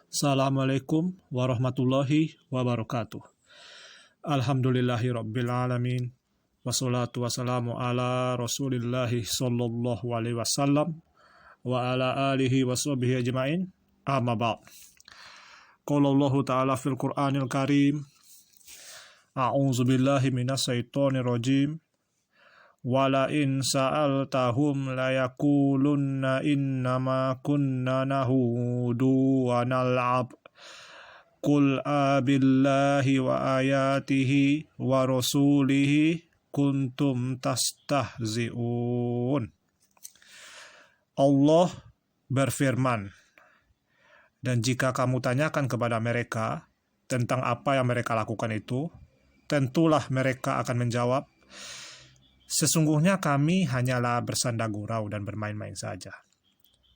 Assalamualaikum warahmatullahi wabarakatuh. Alhamdulillahi rabbil alamin. Wassalatu wassalamu ala rasulillahi sallallahu alaihi wasallam wa ala alihi wa sahbihi ajma'in. Amma ba'd. Qala Allah ta'ala fil Qur'anil Karim. A'udzu billahi minasyaitonir rajim. Wala in sa'altahum layakulunna innama kunna nahudu wa nal'ab. Qul abillahi wa ayatihi wa rasulihi kuntum tastahzi'un. Allah berfirman, dan jika kamu tanyakan kepada mereka tentang apa yang mereka lakukan itu, tentulah mereka akan menjawab, sesungguhnya kami hanyalah bersanda gurau dan bermain-main saja.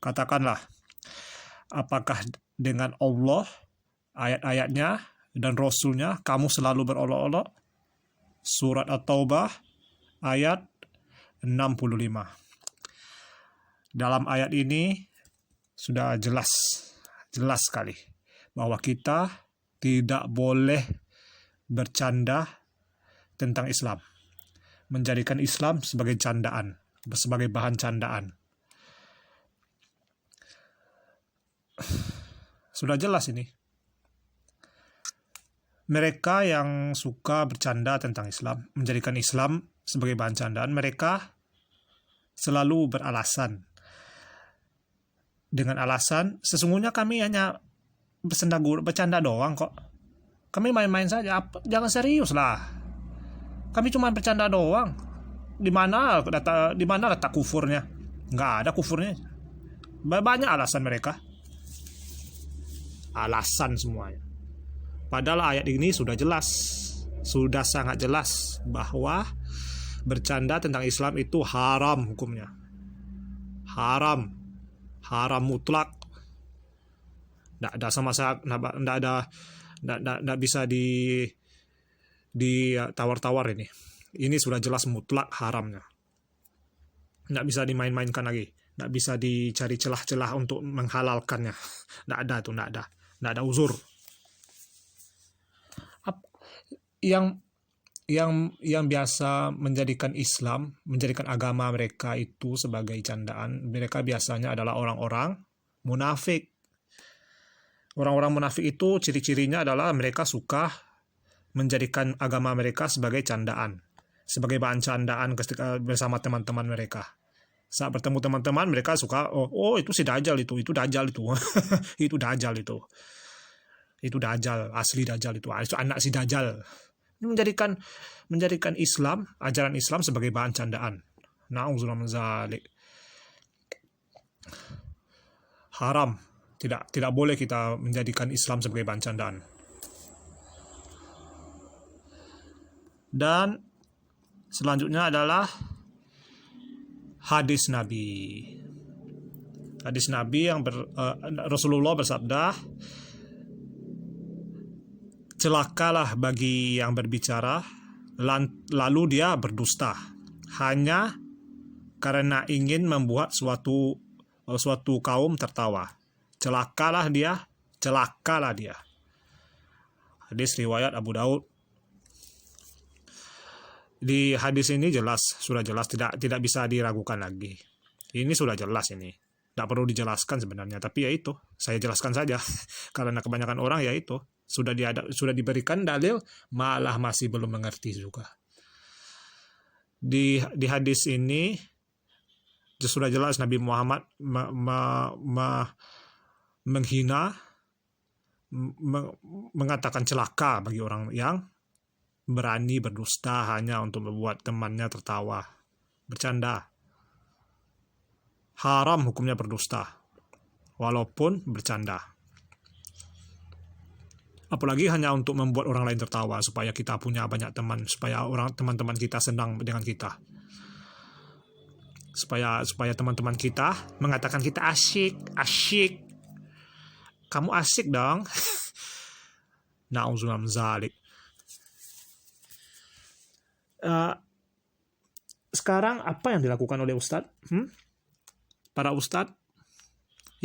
Katakanlah, apakah dengan Allah, ayat-ayatnya, dan Rasulnya kamu selalu berolok-olok? Surat At-Taubah ayat 65. Dalam ayat ini sudah jelas sekali bahwa kita tidak boleh bercanda tentang Islam, menjadikan Islam sebagai candaan, sebagai bahan candaan. Sudah jelas ini. Mereka yang suka bercanda tentang Islam, menjadikan Islam sebagai bahan candaan, mereka selalu beralasan. Dengan alasan, sesungguhnya kami hanya bercanda doang kok. Kami main-main saja, jangan serius lah. Kami cuma bercanda doang. Di mana letak kufurnya? Nggak ada kufurnya. Banyak alasan mereka. Alasan semuanya. Padahal ayat ini sudah jelas. Sudah sangat jelas bahwa bercanda tentang Islam itu haram hukumnya. Haram mutlak. Nggak ada sama sekali, nggak bisa di tawar-tawar ini. Ini sudah jelas mutlak haramnya. Nggak bisa dimain-mainkan lagi. Nggak bisa dicari celah-celah untuk menghalalkannya. Nggak ada uzur. Yang biasa menjadikan Islam, menjadikan agama mereka itu sebagai candaan, mereka biasanya adalah orang-orang munafik. Orang-orang munafik itu ciri-cirinya adalah mereka suka menjadikan agama mereka sebagai candaan, sebagai bahan candaan ketika bersama teman-teman mereka. Saat bertemu teman-teman mereka suka, oh itu si Dajjal itu Dajjal itu, itu Dajjal itu Dajjal, asli Dajjal itu anak si Dajjal. Menjadikan Islam, ajaran Islam sebagai bahan candaan. Na'udzubillah min dzalik. Haram. Tidak boleh kita menjadikan Islam sebagai bahan candaan. Dan selanjutnya adalah hadis Nabi. Hadis Nabi yang Rasulullah bersabda, celakalah bagi yang berbicara lalu dia berdusta hanya karena ingin membuat suatu kaum tertawa. Celakalah dia. Hadis riwayat Abu Daud. Di hadis ini sudah jelas, tidak bisa diragukan lagi. Ini sudah jelas ini. Tidak perlu dijelaskan sebenarnya, tapi ya itu, saya jelaskan saja. Karena kebanyakan orang ya itu, sudah diberikan dalil, malah masih belum mengerti juga. Di hadis ini sudah jelas Nabi Muhammad menghina, mengatakan celaka bagi orang yang berani berdusta hanya untuk membuat temannya tertawa, bercanda. Haram hukumnya berdusta, walaupun bercanda. Apalagi hanya untuk membuat orang lain tertawa, supaya kita punya banyak teman, supaya teman-teman kita senang dengan kita. Supaya teman-teman kita mengatakan kita asyik. Kamu asyik dong. Na'udzubillah min dzalik. Sekarang apa yang dilakukan oleh Ustadz? Para Ustadz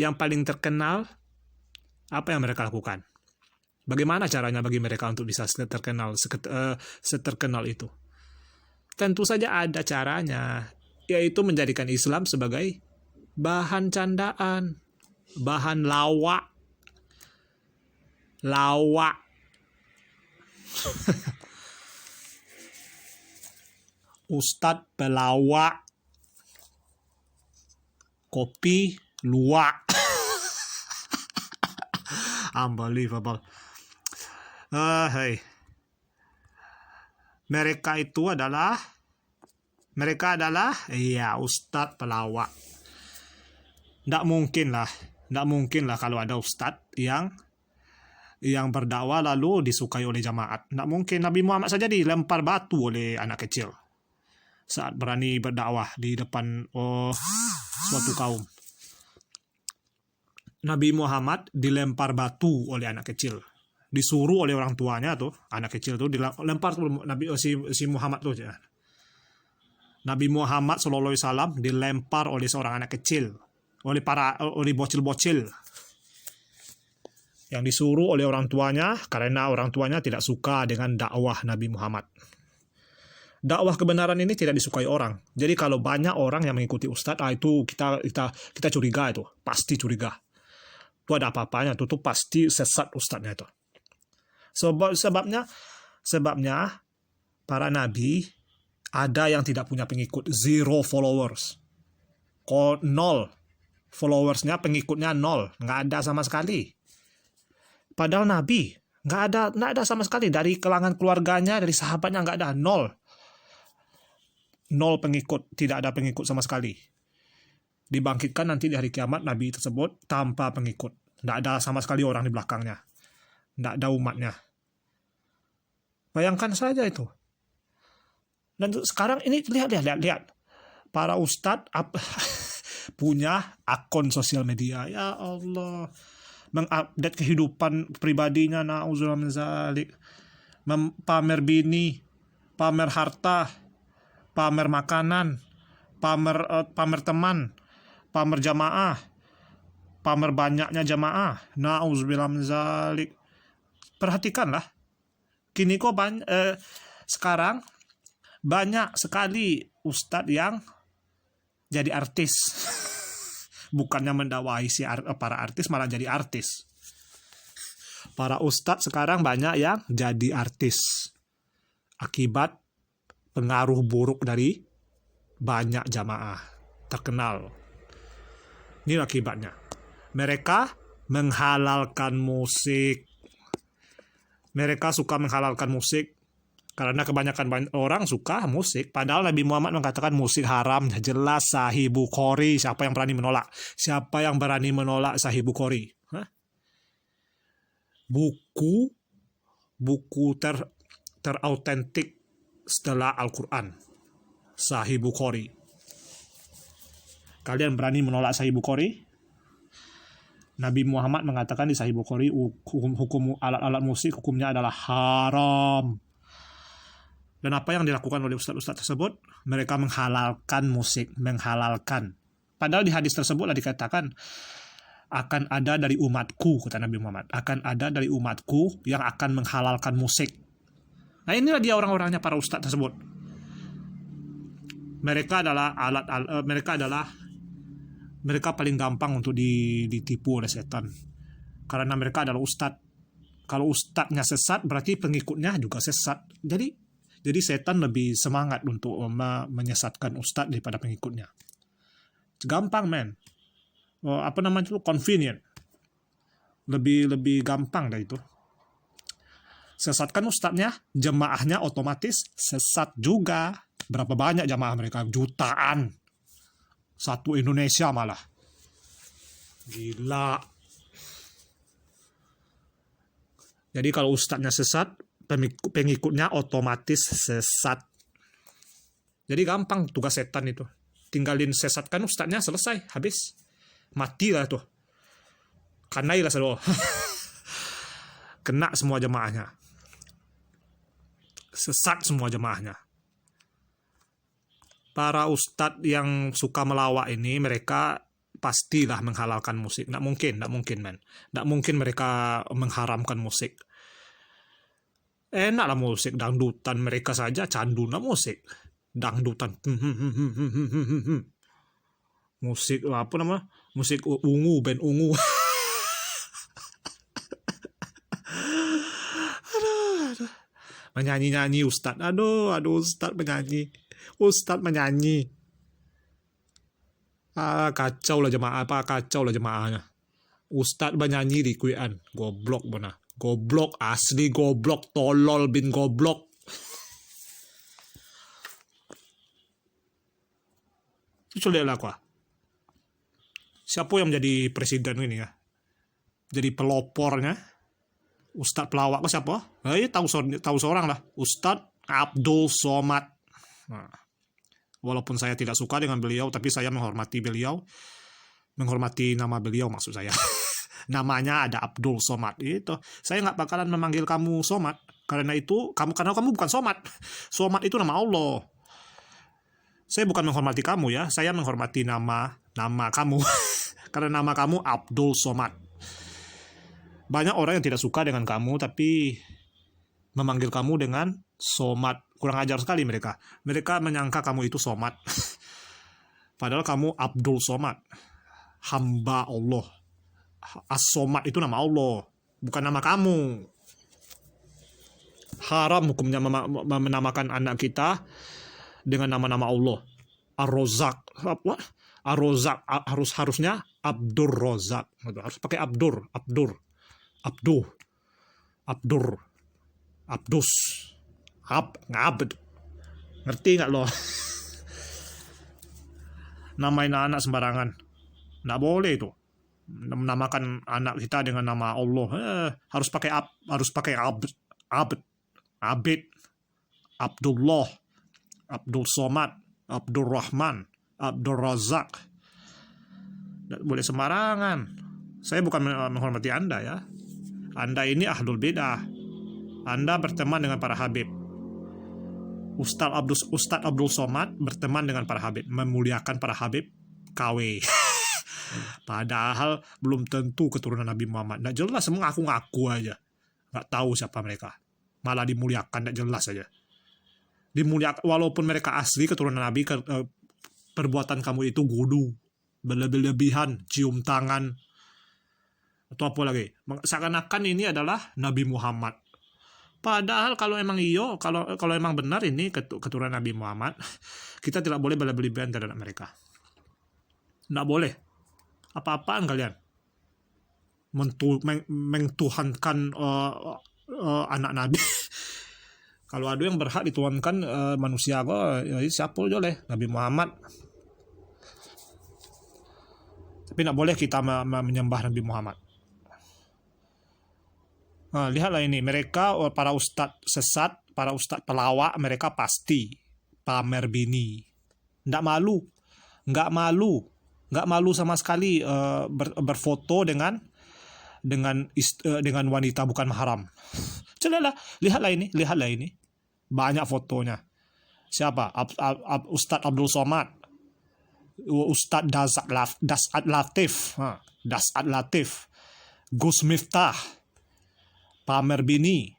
yang paling terkenal Apa yang mereka lakukan? Bagaimana caranya bagi mereka untuk bisa seterkenal itu? Tentu saja ada caranya, yaitu menjadikan Islam sebagai bahan candaan, bahan lawak. Ustadz pelawak, kopi luwak. Unbelievable. Hey. Mereka adalah ustadz pelawak. Nggak mungkin lah kalau ada ustadz yang berdakwah lalu disukai oleh jamaat. Nggak mungkin. Nabi Muhammad saja dilempar batu oleh anak kecil saat berani berdakwah di depan suatu kaum. Nabi Muhammad dilempar batu oleh anak kecil. Disuruh oleh orang tuanya tuh, anak kecil tuh dilempar tuh si Muhammad tuh. Nabi Muhammad SAW dilempar oleh seorang anak kecil, oleh bocil-bocil yang disuruh oleh orang tuanya karena orang tuanya tidak suka dengan dakwah Nabi Muhammad. Dakwah kebenaran ini tidak disukai orang. Jadi kalau banyak orang yang mengikuti ustadz, itu kita curiga, itu pasti curiga. Itu ada apa-apanya, itu pasti sesat ustadznya itu. Sebabnya para nabi ada yang tidak punya pengikut, 0 followers. 0 followersnya, pengikutnya 0, nggak ada sama sekali. Padahal nabi nggak ada sama sekali, dari kalangan keluarganya, dari sahabatnya nggak ada, 0 pengikut, tidak ada pengikut sama sekali. Dibangkitkan nanti di hari kiamat nabi tersebut tanpa pengikut, nggak ada sama sekali orang di belakangnya, nggak ada umatnya. Bayangkan saja itu. Dan sekarang ini lihat. Para ustadz punya akun sosial media. Ya Allah. Mengupdate kehidupan pribadinya. Na'udzubillah min dzalik. Pamer bini. Pamer harta. Pamer makanan. Pamer teman. Pamer jamaah. Pamer banyaknya jamaah. Na'udzubillah min dzalik. Perhatikanlah. Kini kok sekarang banyak sekali ustadz yang jadi artis. Bukannya mendakwahi para artis, malah jadi artis. Para ustadz sekarang banyak yang jadi artis akibat pengaruh buruk dari banyak jamaah terkenal. Ini akibatnya. Mereka menghalalkan musik. Mereka suka menghalalkan musik karena kebanyakan orang suka musik. Padahal Nabi Muhammad mengatakan musik haram. Jelas Sahih Bukhari. Siapa yang berani menolak? Siapa yang berani menolak Sahih Bukhari? Buku terautentik setelah Al-Quran. Sahih Bukhari. Kalian berani menolak Sahih Bukhari? Nabi Muhammad mengatakan di Sahih Bukhari, hukum alat-alat musik hukumnya adalah haram. Dan apa yang dilakukan oleh ustadz-ustadz tersebut? Mereka menghalalkan musik, menghalalkan. Padahal di hadis tersebut dikatakan, akan ada dari umatku, kata Nabi Muhammad, akan ada dari umatku yang akan menghalalkan musik. Nah, inilah dia orang-orangnya para ustadz tersebut. Mereka paling gampang untuk ditipu oleh setan. Karena mereka adalah ustadz. Kalau ustadznya sesat, berarti pengikutnya juga sesat. Jadi setan lebih semangat untuk menyesatkan ustadz daripada pengikutnya. Gampang, men. Convenient. Lebih gampang dari itu. Sesatkan ustadznya, jemaahnya otomatis sesat juga. Berapa banyak jemaah mereka? Jutaan. Satu Indonesia malah. Gila. Jadi kalau ustadznya sesat, pengikutnya otomatis sesat. Jadi gampang tugas setan itu. Tinggalin sesatkan ustadznya, selesai, habis. Matilah tuh. Kanailah semua. Kena semua jemaahnya. Sesat semua jemaahnya. Para ustadz yang suka melawak ini, mereka pastilah menghalalkan musik. Nggak mungkin, man. Nggak mungkin mereka mengharamkan musik. Enak lah musik, dangdutan mereka saja candu na musik. Dangdutan. Musik apa nama? Musik ungu, band ungu. Menyanyi-nyanyi Ustadz. Aduh Ustadz menyanyi. Ustadz menyanyi. Kacau lah jemaahnya. Ustadz menyanyi di kuian. Goblok benar. Goblok, asli goblok, tolol bin goblok. Coba lihatlah kok. Siapa yang menjadi presiden ini ya? Jadi pelopornya. Ustadz pelawak kok siapa? Tahu seorang lah. Ustadz Abdul Somad. Nah, walaupun saya tidak suka dengan beliau, tapi saya menghormati beliau. Menghormati nama beliau maksud saya. Namanya ada Abdul Somad itu. Saya nggak bakalan memanggil kamu Somad karena kamu bukan Somad. Somad itu nama Allah. Saya bukan menghormati kamu ya, saya menghormati nama kamu. Karena nama kamu Abdul Somad. Banyak orang yang tidak suka dengan kamu tapi memanggil kamu dengan Somad. Kurang ajar sekali mereka. Mereka menyangka kamu itu Somad. Padahal kamu Abdul Somad. Hamba Allah. As-Somad itu nama Allah, bukan nama kamu. Haram hukumnya menamakan anak kita dengan nama-nama Allah. Ar-Rozak, apa? Ar-Rozak harusnya Abdur Rozak. Harus pakai Abdur, Abdus, Ngabd. Ngerti nggak lo? Namain anak sembarangan, nggak boleh itu. Menamakan anak kita dengan nama Allah, harus pakai Abid, Abdullah, Abdul Somad, Abdul Rahman, Abdul Razak. Tidak boleh sembarangan. Saya bukan menghormati Anda ya. Anda ini ahlul bidah. Anda berteman dengan para habib. Ustadz Abdul Somad berteman dengan para habib, memuliakan para habib KW. Padahal belum tentu keturunan Nabi Muhammad. Nggak jelas, semua ngaku-ngaku aja. Nggak tahu siapa mereka. Malah dimuliakan, nggak jelas aja. Dimuliakan, walaupun mereka asli keturunan Nabi, perbuatan kamu itu gudu, berlebihan, cium tangan, atau apa lagi. Seakan-akan ini adalah Nabi Muhammad. Padahal kalau emang kalau emang benar ini keturunan Nabi Muhammad, kita tidak boleh berlebihan terhadap mereka. Nggak boleh. Apa-apaan kalian mengtuhankan anak Nabi. Kalau ada yang berhak dituhankan manusia kok, ya siapa boleh, Nabi Muhammad. Tapi tidak boleh kita menyembah Nabi Muhammad. Nah, lihatlah ini, mereka para ustadz sesat, para ustadz pelawak, mereka pasti pamer bini. Nggak malu sama sekali berfoto dengan wanita bukan mahram. Lihatlah ini. Banyak fotonya. Siapa? Ustadz Abdul Somad, Ustadz Dasat Latif, Gus Miftah, pamer bini,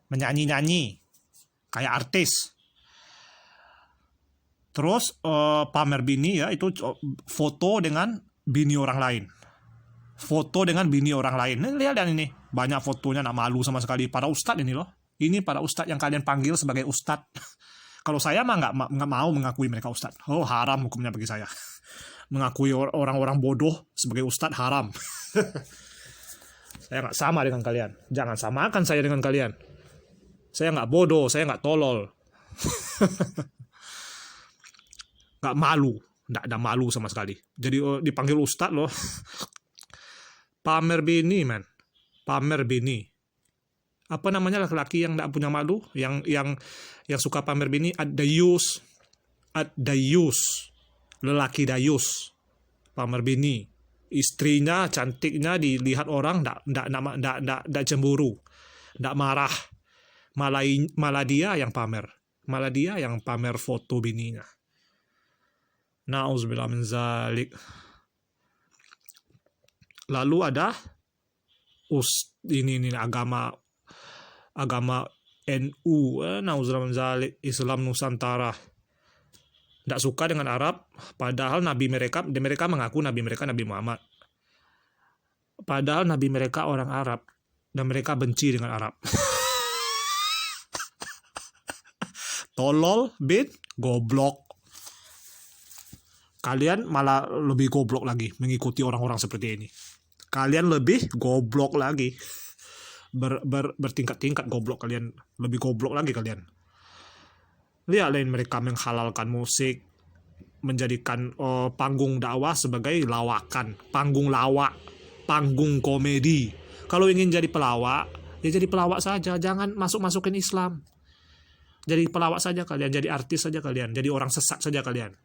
menyanyi kayak artis. Terus pamer bini ya, itu foto dengan bini orang lain. Lihat ini, banyak fotonya, nggak malu sama sekali. Para ustadz ini loh. Ini para ustadz yang kalian panggil sebagai ustadz. Kalau saya mah nggak mau mengakui mereka ustadz. Oh, haram hukumnya bagi saya. Mengakui orang-orang bodoh sebagai ustadz haram. Saya nggak sama dengan kalian. Jangan samakan saya dengan kalian. Saya nggak bodoh, saya nggak tolol. Nggak malu, nggak ada malu sama sekali. Jadi dipanggil ustadz loh. Pamer bini, man. Pamer bini. Apa namanya laki-laki yang nggak punya malu, yang suka pamer bini? Ad-dayus, lelaki dayus, pamer bini. Istrinya cantiknya dilihat orang, nggak cemburu, nggak marah. Malah dia yang pamer foto bininya. Nauzubillah min zalik. Lalu ada ini agama NU, nauzubillah min zalik, Islam Nusantara. Tidak suka dengan Arab, padahal mereka mengaku Nabi mereka Nabi Muhammad. Padahal Nabi mereka orang Arab, dan mereka benci dengan Arab. Tolol, goblok. Kalian malah lebih goblok lagi mengikuti orang-orang seperti ini. Kalian lebih goblok lagi. Bertingkat-tingkat goblok kalian. Lebih goblok lagi kalian. Lihat lain mereka menghalalkan musik, menjadikan panggung dakwah sebagai lawakan, panggung lawak, panggung komedi. Kalau ingin jadi pelawak, ya jadi pelawak saja, jangan masukin Islam. Jadi pelawak saja kalian, jadi artis saja kalian, jadi orang sesat saja kalian.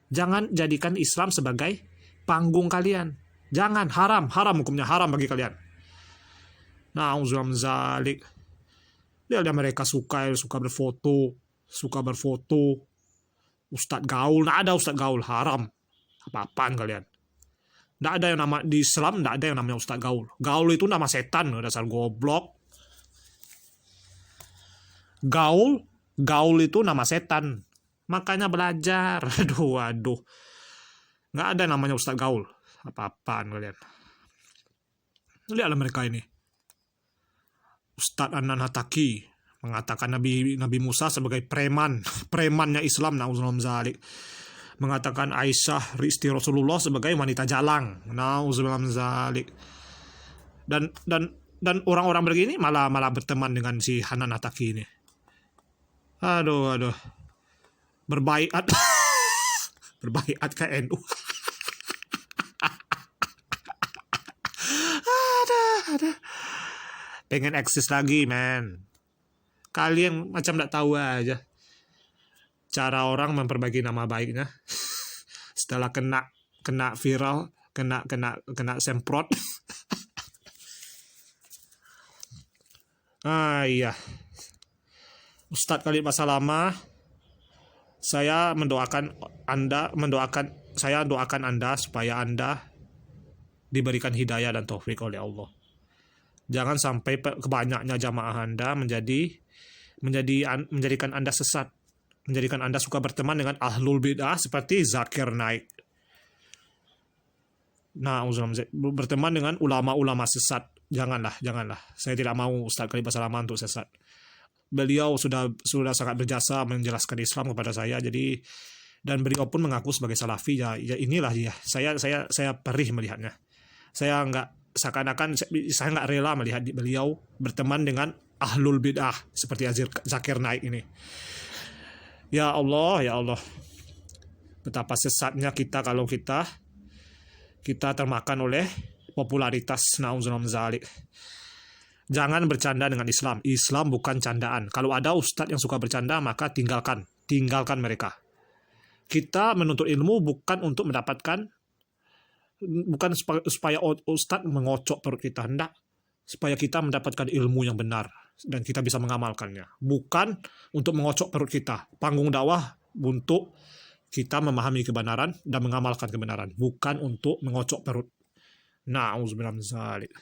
Jangan jadikan Islam sebagai panggung kalian. Jangan, haram hukumnya, haram bagi kalian. Nauzubillah min zalik. Lihat mereka suka berfoto. Ustadz gaul, nggak ada ustadz gaul, haram. Apa-apaan kalian? Nggak ada yang nama di Islam, nggak ada yang namanya ustadz gaul. Gaul itu nama setan, dasar goblok. Gaul itu nama setan. Makanya belajar. Aduh. Nggak ada namanya ustadz gaul. Apa-apaan kalian? Lihatlah mereka ini. Ustadz Adnan Hattaqi mengatakan Nabi Musa sebagai premannya Islam, nauzubillah min zalik. Mengatakan Aisyah istri Rasulullah sebagai wanita jalang, nauzubillah min zalik. Dan orang-orang begini malah berteman dengan si Adnan Hattaqi ini. Aduh. Berbaiat ke NU. Ada. Pengen eksis lagi, men. Kalian macam tidak tahu aja cara orang memperbaiki nama baiknya setelah kena viral, kena semprot. Iya. Ustadz Khalid Basalamah, saya doakan Anda supaya Anda diberikan hidayah dan taufik oleh Allah. Jangan sampai kebanyaknya jamaah Anda menjadikan Anda sesat, menjadikan Anda suka berteman dengan ahlul bid'ah seperti Zakir Naik. Berteman dengan ulama-ulama sesat. Janganlah. Saya tidak mau Ustadz Khalid Basalamah untuk sesat. Beliau sudah sangat berjasa menjelaskan Islam kepada saya, dan beliau pun mengaku sebagai salafi. Ya inilah ya. Saya perih melihatnya. Saya nggak rela melihat beliau berteman dengan ahlul bid'ah seperti Zakir Naik ini. Ya Allah. Betapa sesatnya kita kalau kita termakan oleh popularitas, nauzubillah min zalik. Jangan bercanda dengan Islam. Islam bukan candaan. Kalau ada ustadz yang suka bercanda, maka tinggalkan mereka. Kita menuntut ilmu bukan untuk mendapatkan, bukan supaya ustadz mengocok perut kita, hendak supaya kita mendapatkan ilmu yang benar dan kita bisa mengamalkannya. Bukan untuk mengocok perut kita. Panggung dakwah untuk kita memahami kebenaran dan mengamalkan kebenaran, bukan untuk mengocok perut. Na'udzubillah min dzalik.